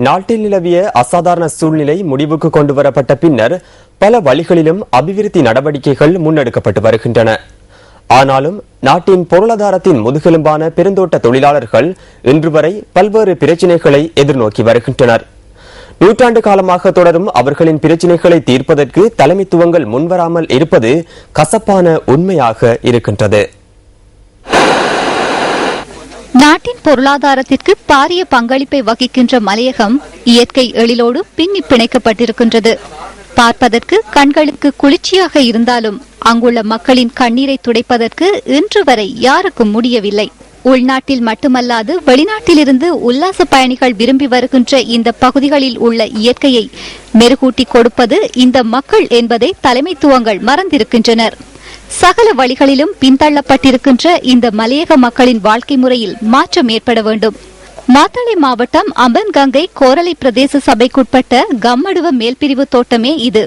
நாட்டில் நிலவிய அசாதாரண சூழ்நிலை முடிவுக்கு கொண்டுவரப்பட்ட பின்னர் பல வழிகளிலும் அபிவிருத்தி நடவடிக்கைகள் முன்னெடுக்கப்பட்டு வருகின்றன. ஆனாலும் நாட்டின் பொருளாதாரத்தின் முதுகெலும்பான பெருந்தோட்ட தொழிலாளர்கள் இன்று வரை பல்வேறு பிரச்சினைகளை எதிர்நோக்கி வருகின்றனர். நூற்றாண்டு காலமாக தொடரும் அவர்களின் பிரச்சினைகளை தீர்ப்பதற்கு தலைமைத்துவங்கள் முன்வராமல் இருப்பது கசப்பான உண்மையாக இருக்கின்றது. நாட்டின் பொருளாதாரத்திற்கு பாரிய பங்களிப்பை வகிக்கின்ற மலையகம் இயற்கை எழிலோடு பின்னி பிணைக்கப்பட்டிருக்கின்றது. பார்ப்பதற்கு கண்களுக்கு குளிர்ச்சியாக இருந்தாலும் அங்குள்ள மக்களின் கண்ணீரை துடைப்பதற்கு இன்று வரை யாருக்கும் முடியவில்லை. உள்நாட்டில் மட்டுமல்லாது வெளிநாட்டிலிருந்து உல்லாச பயணிகள் விரும்பி வருகின்ற இந்த பகுதிகளில் உள்ள இயற்கையை மெருகூட்டி கொடுப்பது இந்த மக்கள் என்பதை தலைமைத்துவங்கள் மறந்திருக்கின்றனர். சகல வழிகளிலும் பின்தள்ளப்பட்டிருக்கின்ற இந்த மலையக மக்களின் வாழ்க்கை முறையில் மாற்றம் ஏற்பட வேண்டும். மாத்தளை மாவட்டம் அம்பன்கங்கை கோரளை பிரதேச சபைக்குட்பட்ட கம்மடுவ மேல்பிரிவு தோட்டமே இது.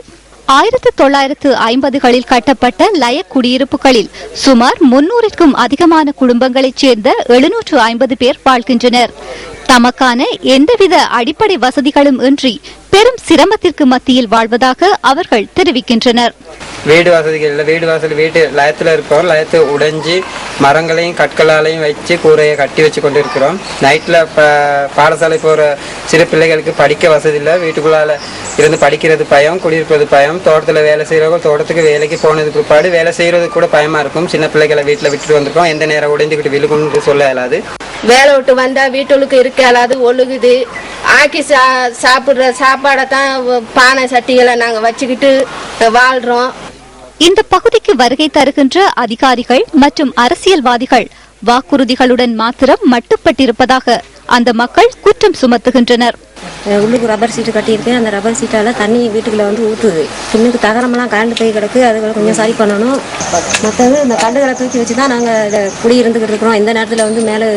1950களில் கட்டப்பட்ட லய குடியிருப்புகளில் சுமார் 300க்கும் அதிகமான குடும்பங்களைச் சேர்ந்த 750 பேர் வாழ்கின்றனர். தமக்கான எந்தவித அடிப்படை வசதிகளும் இன்றி பெரும் சிரமத்திற்கு மத்தியில் வாழ்வதாக அவர்கள் தெரிவிக்கின்றனர். வீடு வசதிகள் இல்லை. வீட்டு லயத்தில் இருப்போம். லயத்தை உடைஞ்சி மரங்களையும் கற்களாலையும் வச்சு கூரையை கட்டி வச்சு கொண்டு இருக்கிறோம். நைட்டில் பாடசாலை போகிற சிறு பிள்ளைகளுக்கு படிக்க வசதி இல்லை. வீட்டுக்குள்ளால் இருந்து படிக்கிறது பயம், குடியிருப்பது பயம். தோட்டத்தில் வேலை செய்கிறவங்க தோட்டத்துக்கு வேலைக்கு போனதுக்கு பிற்பாடு வேலை செய்கிறது கூட பயமாக இருக்கும். சின்ன பிள்ளைகளை வீட்டில் விட்டுட்டு வந்திருக்கோம். எந்த நேரம் உடைஞ்சிக்கிட்டு விழுகும்னு சொல்ல இயலாது. வேலை விட்டு வந்தால் வீட்டுக்கு இருக்க இயலாது, ஒழுகுது. ஆக்கி சாப்பிட்ற சாப்பாடை தான் பானை சட்டிகளை நாங்கள் வச்சுக்கிட்டு வாழ்கிறோம். இந்த பகுதிக்கு வருகை தருகின்ற அதிகாரிகள் மற்றும் அரசியல்வாதிகள் வாக்குறுதிகளுடன் மாத்திரம் மட்டுப்பட்டிருப்பதாக அந்த மக்கள் குற்றம் சுமத்துகின்றனர். உள்ளுக்கு ரப்பர் சீட்டு கட்டியிருக்கேன். அந்த ரப்பர் சீட்டால தண்ணி வீட்டுக்குள்ள வந்து ஊற்றுது. பின்னுக்கு தகரமெல்லாம் கரண்டு போய் கிடக்கு. அதுகளை கொஞ்சம் சரி பண்ணணும். மற்றது இந்த கண்டுகளை தூக்கி வச்சு தான் நாங்கள் குடியிருந்துக்கிட்டு இருக்கிறோம். இந்த நேரத்தில் வந்து மேலே